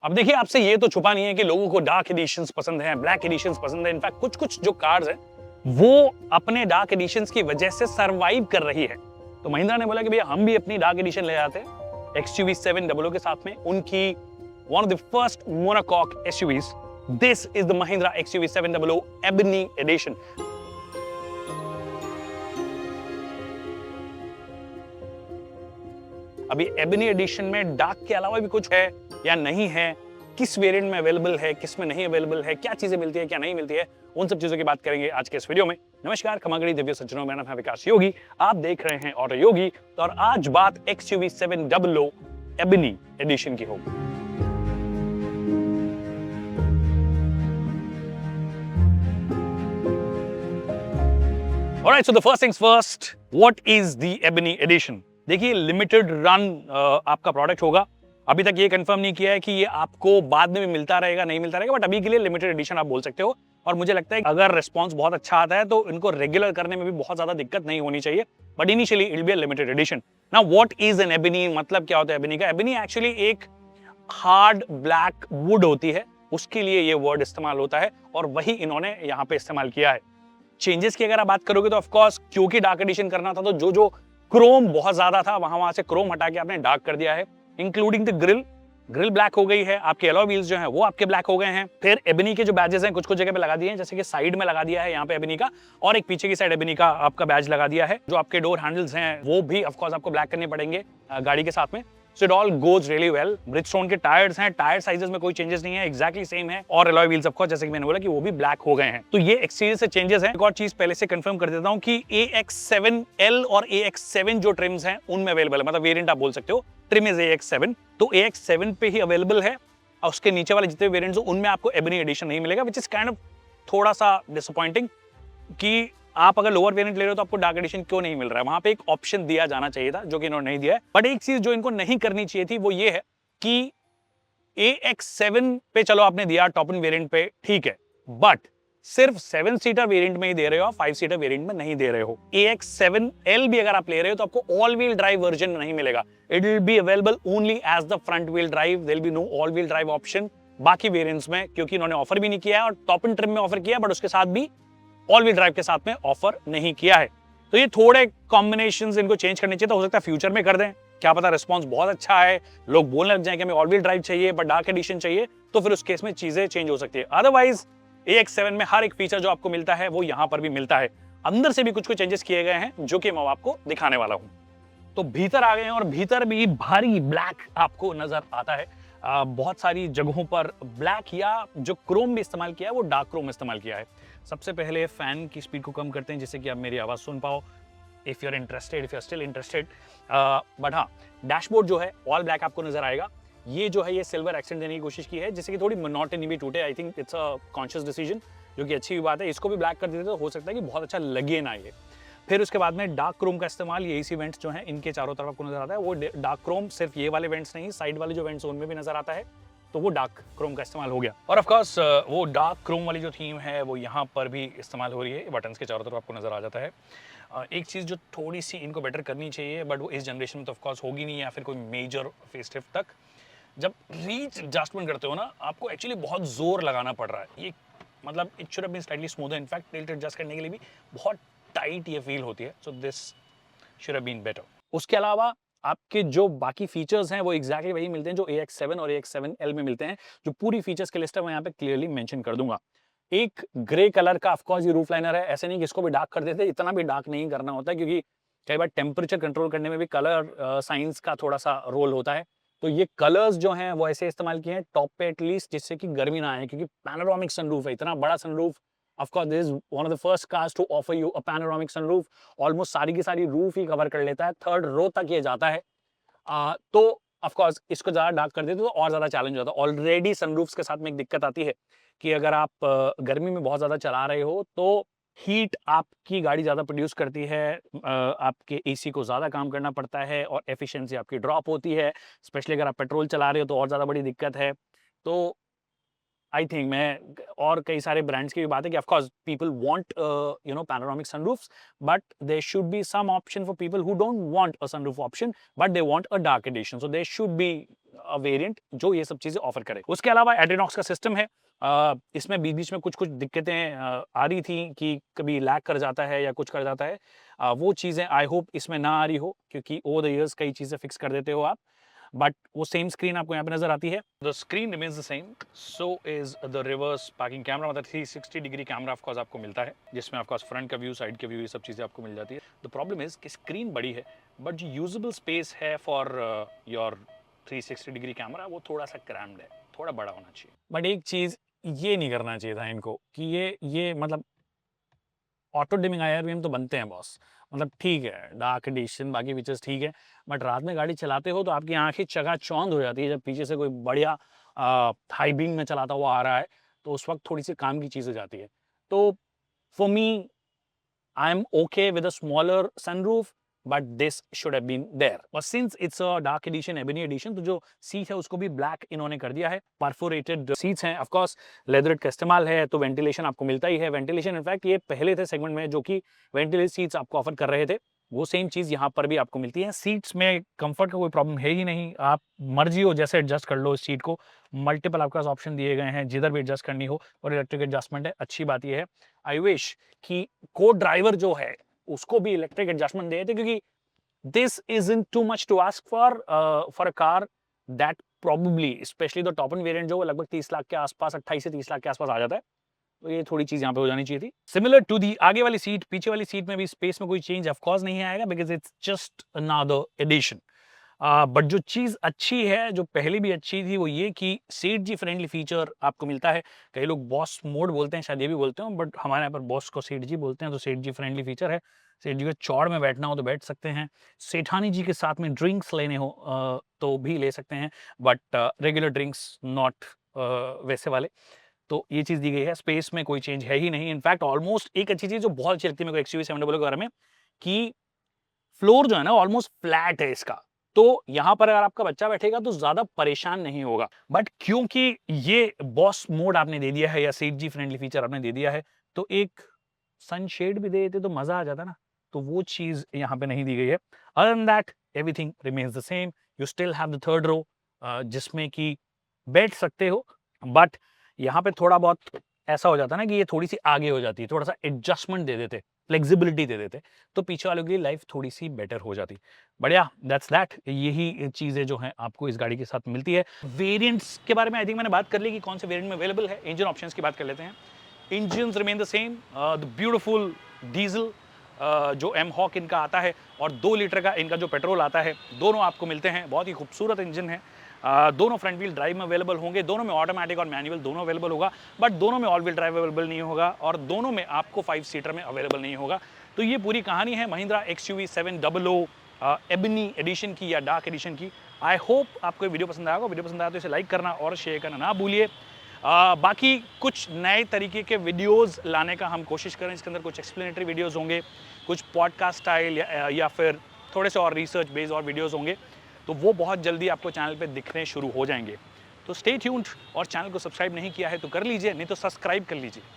अब देखिए, आपसे ये तो छुपा नहीं है कि लोगों को डार्क एडिशंस पसंद हैं, ब्लैक एडिशंस पसंद है। इनफैक्ट कुछ-कुछ जो कार्स हैं, वो अपने डार्क एडिशंस की वजह से सर्वाइव कर रही है। तो महिंद्रा ने बोला कि भैया हम भी अपनी डार्क एडिशन ले आते हैं XUV700 के साथ में। उनकी one of the first monocoque SUVs, this is the Mahindra XUV700 Ebony edition. अभी एबनी एडिशन में डार्क के अलावा भी कुछ है या नहीं है, किस वेरिएंट में अवेलेबल है, किस में नहीं अवेलेबल है, क्या चीजें मिलती है, क्या नहीं मिलती है, उन सब चीजों की बात करेंगे आज के इस वीडियो में। नमस्कार, खमागणी दिव्य सज्जनों, मेरा नाम है विकास योगी, आप देख रहे हैं ऑटो योगी। तो और आज बात XUV700 एबनी एडिशन की होगी। Alright, so the first things first, what is the Ebony Edition? देखिए, लिमिटेड रन आपका प्रोडक्ट होगा। अभी तक ये कंफर्म नहीं किया है कि ये आपको बाद में भी मिलता रहेगा, नहीं मिलता रहेगा, बट अभी के लिए लिमिटेड एडिशन आप बोल सकते हो। और मुझे लगता है कि अगर रिस्पांस बहुत अच्छा आता है तो इनको रेगुलर करने में भी बहुत ज्यादा दिक्कत नहीं होनी चाहिए, but initially it will be a limited edition. Now what is an ebony, मतलब क्या होता है एबनी का? एबनी एक्चुअली एक हार्ड ब्लैक वुड होती है, उसके लिए ये वर्ड इस्तेमाल होता है और वही इन्होंने यहाँ पे इस्तेमाल किया है। चेंजेस की अगर आप बात करोगे तो ऑफ कोर्स, क्योंकि डार्क एडिशन करना था तो जो क्रोम बहुत ज्यादा था वहां से क्रोम हटा के आपने डार्क कर दिया है, इंक्लूडिंग द ग्रिल ब्लैक हो गई है, आपके एलॉय व्हील्स जो हैं वो आपके ब्लैक हो गए हैं। फिर एबनी के जो बैजेस हैं कुछ जगह पे लगा दिए हैं, जैसे कि साइड में लगा दिया है यहाँ पे एबनी का, और एक पीछे की साइड एबनी का आपका बैज लगा दिया है। जो आपके डोर हैंडल्स हैं वो भी ऑफ कोर्स आपको ब्लैक करने पड़ेंगे गाड़ी के साथ में। So it all goes really well. Bridgestone के टायर्स हैं, टायर साइजेस में कोई चेंजेस नहीं है, एक्जैक्टली सेम है। और एलॉय व्हील्स ऑफ कोर्स, जैसे कि मैंने बोला कि वो भी ब्लैक हो गए हैं। तो ये एक्सटीरियर से चेंजेस हैं। एक और चीज पहले से कंफर्म कर देता हूं कि AX7L और AX7 जो ट्रिम्स हैं उनमें अवेलेबल है, मतलब वेरिएंट आप बोल सकते हो, ट्रिम इज AX7, तो AX7 पे ही अवेलेबल है। और उसके नीचे वाले जितने वेरिएंट्स हो उनमें आपको एबनी एडिशन नहीं मिलेगा, विच इज काइंड ऑफ थोड़ा सा डिसअपॉइंटिंग कि आप अगर लोअर वेरिएंट ले रहे हो तो आपको डार्क एडिशन क्यों नहीं मिल रहा है। वहां पे एक ऑप्शन दिया जाना चाहिए था, जो कि इन्होंने नहीं दिया है। बट एक चीज जो इनको नहीं करनी चाहिए थी वो ये है कि AX7 पे चलो आपने दिया टॉप इन वेरिएंट पे, ठीक है, बट सिर्फ 7 सीटर वेरिएंट में ही दे रहे हो, 5 सीटर वेरिएंट में नहीं दे रहे हो। AX7L भी अगर आप ले रहे हो तो आपको ऑल व्हील ड्राइव वर्जन नहीं मिलेगा। It will be available only as the front wheel drive, there will be no all wheel drive option बाकी वेरिएंट्स में, क्योंकि इन्होंने ऑफर भी नहीं किया है और टॉप इन ट्रिम में ऑफर किया, बट उसके साथ भी ऑल व्हील ड्राइव के साथ में ऑफर नहीं किया है। तो ये थोड़े कॉम्बिनेशंस इनको चेंज करने चाहिए, तो हो सकता है फ्यूचर में कर दें, क्या पता रिस्पांस बहुत अच्छा है, लोग बोलने लग जाए कि हमें ऑल व्हील ड्राइव चाहिए बट डार्क एडिशन चाहिए, तो फिर उस केस में चीजें चेंज हो सकती है। अदरवाइज AX7 में हर एक फीचर जो आपको मिलता है वो यहां पर भी मिलता है। अंदर से भी कुछ चेंजेस किए गए हैं जो कि मैं आपको दिखाने वाला हूं। तो भीतर आ गए हैं और भीतर भी भारी ब्लैक आपको नजर आता है। बहुत सारी जगहों पर ब्लैक, या जो क्रोम भी इस्तेमाल किया है वो डार्क क्रोम इस्तेमाल किया है। सबसे पहले फैन की स्पीड को कम करते हैं जिससे कि आप मेरी आवाज सुन पाओ, if you are interested, if you are still interested. But हाँ, डैशबोर्ड जो है ऑल ब्लैक आपको नजर आएगा। ये जो है ये सिल्वर एक्सेंट देने की कोशिश की है जिससे कि थोड़ी मोनोटनी भी टूटे। I think it's a conscious decision, जो कि अच्छी बात है। इसको भी ब्लैक कर देते तो हो सकता है कि बहुत अच्छा लगे ना ये। फिर उसके बाद में डार्क क्रोम का इस्तेमाल, ये AC वेंट्स जो हैं इनके चारों तरफ आपको नजर आता है। वो डार्क क्रोम सिर्फ ये वाले वेंट्स नहीं, साइड वाले जो वेंट्स उनमें भी नजर आता है, तो वो डार्क क्रोम का इस्तेमाल हो गया। और ऑफ कोर्स वो डार्क क्रोम वाली जो थीम है वो यहाँ पर भी इस्तेमाल हो रही है, बटन्स के चारों तरफ आपको नजर आ जाता है। एक चीज़ जो थोड़ी सी इनको बेटर करनी चाहिए, बट वो इस जनरेशन में तो ऑफ कोर्स होगी नहीं, या फिर कोई मेजर फेसलिफ्ट तक जब रीच एडजस्टमेंट करते हो ना, आपको एक्चुअली बहुत जोर लगाना पड़ रहा है। ये मतलब it should have been slightly smoother, in fact tilt adjust करने के लिए भी बहुत टाइट ये फील होती है। So this should have been better. उसके अलावा आपके जो बाकी फीचर्स हैं वो एग्जैक्टली वही मिलते हैं जो AX7 और AX7L में मिलते हैं। जो पूरी फीचर्स की लिस्ट है मैं यहाँ पे क्लियरली मेंशन कर दूंगा। एक ग्रे कलर का ऑफ कोर्स ये रूफ लाइनर है, ऐसे नहीं कि इसको भी डार्क कर देते, इतना भी डार्क नहीं करना होता है, क्योंकि कई बार टेम्परेचर कंट्रोल करने में भी कलर साइंस का थोड़ा सा रोल होता है। तो ये कलर्स जो हैं वो ऐसे इस्तेमाल किए हैं टॉप पे एटलीस्ट, जिससे कि गर्मी ना आए, क्योंकि पैनोरामिक सनरूफ है, इतना बड़ा sunroof. Of course, this is one of the first cars to offer you a panoramic sunroof. Almost सारी की सारी रूफ ही कवर कर लेता है, 3rd रो तक ये जाता है। तो ऑफ कोर्स इसको ज़्यादा डार्क कर देते तो और ज़्यादा चैलेंज होता है। ऑलरेडी सनरूफ्स के साथ में एक दिक्कत आती है कि अगर आप गर्मी में बहुत ज़्यादा चला रहे हो तो हीट आपकी गाड़ी ज़्यादा प्रोड्यूस करती है, आपके AC को ज़्यादा काम करना पड़ता है और एफिशिएंसी आपकी ड्रॉप होती है। स्पेशली अगर आप पेट्रोल चला रहे हो तो और ज़्यादा बड़ी दिक्कत है। तो आई थिंक मैं और कई सारे ब्रांड्स की भी बात है कि of course people want panoramic sunroofs, but there should be some option for people who don't want a sunroof option but they want a dark edition, so there should be a variant जो ये सब चीजें offer करे। उसके अलावा एड्रेनॉक्स का system है, इसमें बीच बीच में कुछ कुछ दिक्कतें आ रही थी कि कभी लैग कर जाता है या कुछ कर जाता है, वो चीज़ें आई होप इसमें ना आ रही हो, क्योंकि ओवर द इयर्स कई चीज़ें फिक्स कर देते हो आप। बट वो सेम स्क्रीन आपको यहाँ पे नजर आती है, the screen remains the same, so is the reverse parking camera, मतलब 360 डिग्री कैमरा ऑफ कोर्स आपको मिलता है, जिसमें ऑफ कोर्स फ्रंट का व्यू, साइड का व्यू, ये सब चीज़ें आपको मिल जाती है। द प्रॉब्लम इज कि स्क्रीन बड़ी है बट जो यूजेबल स्पेस है फॉर योर 360 डिग्री कैमरा वो थोड़ा सा क्रैम्ड है, थोड़ा बड़ा होना चाहिए। बट एक चीज़ ये नहीं करना चाहिए था इनको कि ये मतलब ऑटो डिमिंग आईआरवीएम तो बनते हैं बॉस, मतलब ठीक है डार्क एडिशन बाकी फीचर्स ठीक है, बट रात में गाड़ी चलाते हो तो आपकी आंखें चकाचौंध हो जाती है जब पीछे से कोई बढ़िया हाई बीम में चलाता हुआ आ रहा है, तो उस वक्त थोड़ी सी काम की चीज़ हो जाती है। तो for me I am okay with a smaller sunroof, but this should have been there. But since it's a dark edition, ebony edition, तो जो सीट है उसको भी ब्लैक इन्होंने कर दिया है। परफोरेटेड सीट्स हैं, ऑफ कोर्स लेदरेट का इस्तेमाल है तो वेंटिलेशन आपको मिलता ही है। वेंटिलेशन इनफैक्ट ये पहले थे सेगमेंट में जो कि वेंटिलेटेड सीट्स आपको ऑफर कर रहे थे, वो सेम चीज़ यहाँ पर भी आपको मिलती है। सीट्स में कंफर्ट का कोई प्रॉब्लम है ही नहीं, आप मर्जी हो जैसे एडजस्ट कर लो इस सीट को। मल्टीपल आपके पास ऑप्शन दिए गए हैं जिधर भी एडजस्ट करनी हो, और इलेक्ट्रिक एडजस्टमेंट है। अच्छी बात यह है आई विश कि को ड्राइवर जो है उसको भी इलेक्ट्रिक एडजस्टमेंट देते, क्योंकि this isn't too much to ask for a car that probably specially the top end variant जो लगभग 30 लाख के आसपास, 28 से 30 लाख के आसपास आ जाता है, तो ये थोड़ी चीज यहाँ पे हो जानी चाहिए थी। सिमिलर टू दी आगे वाली सीट, पीछे वाली सीट में भी स्पेस में कोई चेंज ऑफ कोर्स नहीं आएगा because it's just another edition. But जो चीज़ अच्छी है, जो पहले भी अच्छी थी, वो ये कि सीट जी फ्रेंडली फीचर आपको मिलता है। कई लोग बॉस मोड बोलते हैं, शायद ये भी बोलते हो, बट हमारे यहाँ पर बॉस को सीट जी बोलते हैं, तो सीट जी फ्रेंडली फीचर है। सेठ जी को चौड़ में बैठना हो तो बैठ सकते हैं, सेठानी जी के साथ में ड्रिंक्स लेने हो तो भी ले सकते हैं, बट रेगुलर ड्रिंक्स नॉट वैसे वाले। तो ये चीज़ दी गई है। स्पेस में कोई चेंज है ही नहीं। इनफैक्ट ऑलमोस्ट एक अच्छी चीज़ जो बहुत अच्छी लगती है मेरे को XUV700 के बारे में, कि फ्लोर जो है ना ऑलमोस्ट फ्लैट है इसका, तो यहां पर अगर आपका बच्चा बैठेगा तो ज्यादा परेशान नहीं होगा। बट क्योंकि ये बॉस मोड आपने दे दिया है या सीट जी फ्रेंडली फीचर आपने दे दिया है, तो एक सनशेड भी दे देते तो मजा आ जाता ना, तो वो चीज यहां पे नहीं दी गई है। Other than that everything remains the same. You still have the third row जिसमें कि बैठ सकते हो, बट यहाँ पे थोड़ा बहुत ऐसा हो जाता है ना कि ये थोड़ी सी आगे हो जाती है, थोड़ा सा एडजस्टमेंट दे देते, फ्लेक्सिबिलिटी दे देते, तो पीछे वालों के लिए लाइफ थोड़ी सी बेटर हो जाती। बढ़िया, दैट्स दैट। यही चीज़ें जो हैं आपको इस गाड़ी के साथ मिलती है। वेरिएंट्स के बारे में आई थिंक मैंने बात कर ली कि कौन से वेरिएंट में अवेलेबल है। इंजन ऑप्शंस की बात कर लेते हैं। Engine remain the same, the beautiful diesel जो एम हॉक इनका आता है, और 2 लीटर का इनका जो पेट्रोल आता है, दोनों आपको मिलते हैं। बहुत ही खूबसूरत इंजन है। दोनों फ्रंट व्हील ड्राइव में अवेलेबल होंगे, दोनों में ऑटोमेटिक और मैनुअल दोनों अवेलेबल होगा, बट दोनों में ऑल व्हील ड्राइव अवेलेबल नहीं होगा, और दोनों में आपको 5 सीटर में अवेलेबल नहीं होगा। तो ये पूरी कहानी है महिंद्रा XUV700 एबनी एडिशन की या डार्क एडिशन की। आई होप आपको ये वीडियो पसंद आएगा। वीडियो पसंद आया तो इसे लाइक करना और शेयर करना ना भूलिए। बाकी कुछ नए तरीके के वीडियोस लाने का हम कोशिश करें। इसके अंदर कुछ एक्सप्लेनेटरी वीडियोस होंगे, कुछ पॉडकास्ट स्टाइल या फिर थोड़े से और रिसर्च बेस्ड और वीडियोस होंगे, तो वो बहुत जल्दी आपको चैनल पे दिखने शुरू हो जाएंगे। तो स्टे ट्यून्ड, और चैनल को सब्सक्राइब नहीं किया है तो कर लीजिए, नहीं तो सब्सक्राइब कर लीजिए।